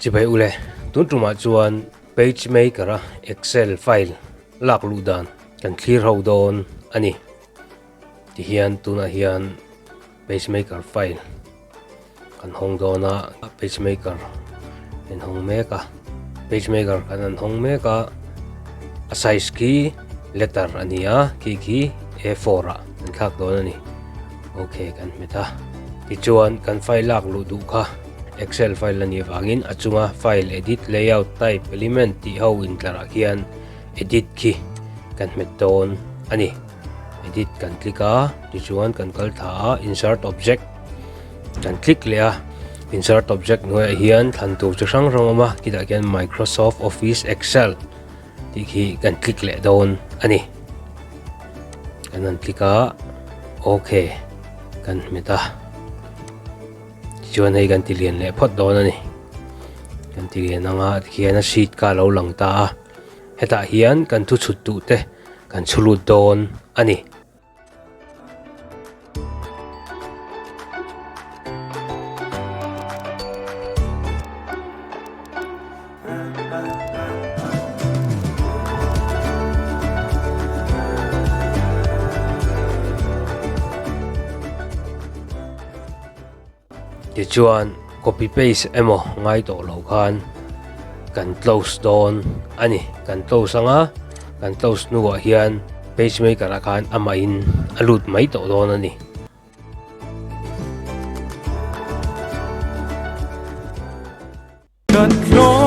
chỉ phải ule tuân trùng mà chuan PageMaker a Excel file lak lu dan kan clear ho don ani ti hian tuna hian PageMaker file kan hong dona PageMaker en hong meka PageMaker kan an hong meka a size ki letter ania ki A4 a kan khak don ani okay kan meta ti chuan kan file lak lu du kha Excel file ani wangin achunga file edit layout type element ti ho in tlara hian edit ki kan met don ani edit kan klika ti chuan kan kal tha insert object kan click le insert object noi hian than tu chu sang rong ma kita kian Microsoft Office Excel ti khi kan click le don ani kan an klika okay kan meta chuan hei kan ti lian le phot don ani kan ti lian anga khian a sheet ka lo lang ta heta hian kan thu chut tu te kan chulut don ani ti chuan copy paste emo ngai to lo khan kan close don ani kan close anga kan close nuwa hian PageMaker a khan ama in alut mai to don ani Cần